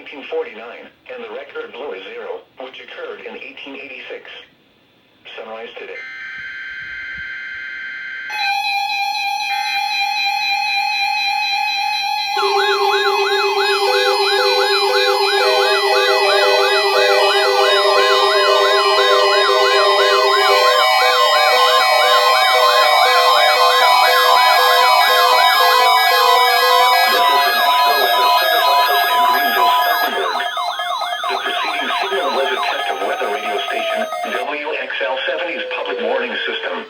1949, and the record below is 0, which occurred in 1886. Sunrise today. WXL70's public warning system.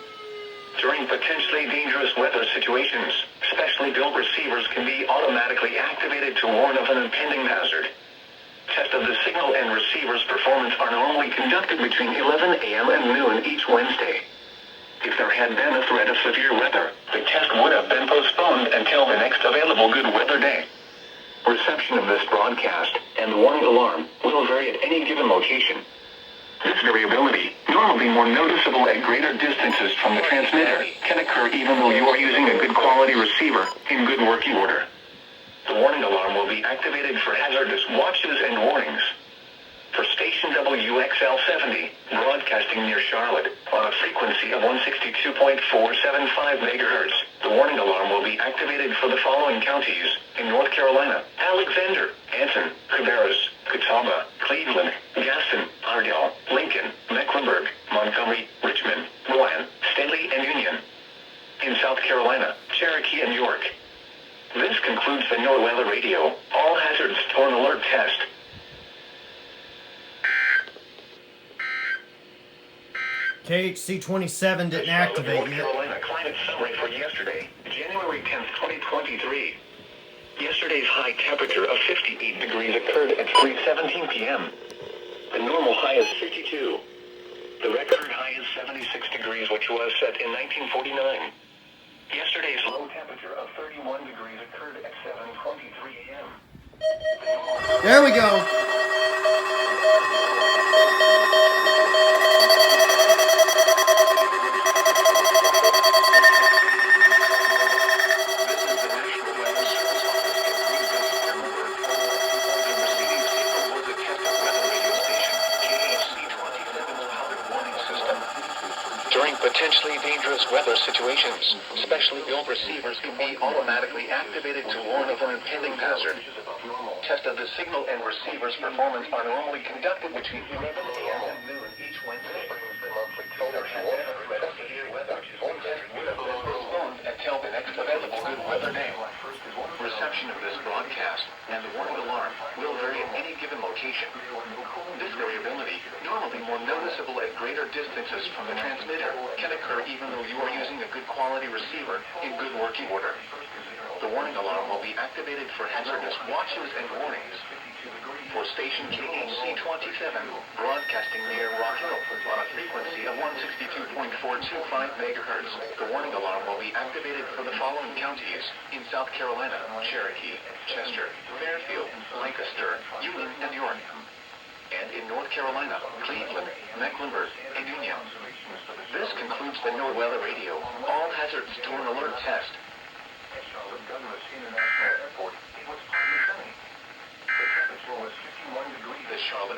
During potentially dangerous weather situations, specially built receivers can be automatically activated to warn of an impending hazard. Tests of the signal and receiver's performance are normally conducted between 11 a.m. and noon each Wednesday. If there had been a threat of severe weather, the test would have been postponed until the next available good weather day. Reception of this broadcast and the warning alarm will vary at any given location. This variability, normally more noticeable at greater distances from the transmitter, can occur even though you are using a good quality receiver in good working order. The warning alarm will be activated for hazardous watches and warnings. For station WXL70, broadcasting near Charlotte, on a frequency of 162.475 MHz, the warning alarm will be activated for the following counties in North Carolina: Alexander, Anson, Cabarrus, Catawba, Cleveland, Gaston, Ardell, Lincoln, Mecklenburg, Montgomery, Richmond, Rowan, Stanley, and Union. In South Carolina, Cherokee and York. This concludes the NOAA Weather Radio All Hazards Torn Alert Test. KHC27 didn't activate North yet. Carolina climate summary for yesterday, January 10th, 2023. Yesterday's high temperature of 58 degrees occurred at 3:17 p.m. The normal high is 52. The record high is 76 degrees, which was set in 1949. Yesterday's low temperature of 31 degrees occurred at 7:23 a.m. There we go. During potentially dangerous weather situations, specially built receivers can be automatically activated to warn of an impending hazard. Tests of the signal and receiver's performance are normally conducted between 11 a.m. and noon each Wednesday. There has been a threat of severe weather, would have been postponed until the next available good weather day. Reception of this broadcast and the warning alarm will vary at any given location. This variability, normally more noticeable at greater distances from the transmitter, can occur even though you are using a good quality receiver in good working order. The warning alarm will be activated for hazardous watches and warnings. For station KHC27, broadcasting near Rock Hill on a frequency of 162.425 MHz, the warning alarm will be activated for the following counties in South Carolina: Cherokee, Chester, Fairfield, Lancaster, Union, and York. And in North Carolina, Cleveland, Mecklenburg, and Union. This concludes the NOAA Weather Radio All Hazards Torn Alert Test. The Charlotte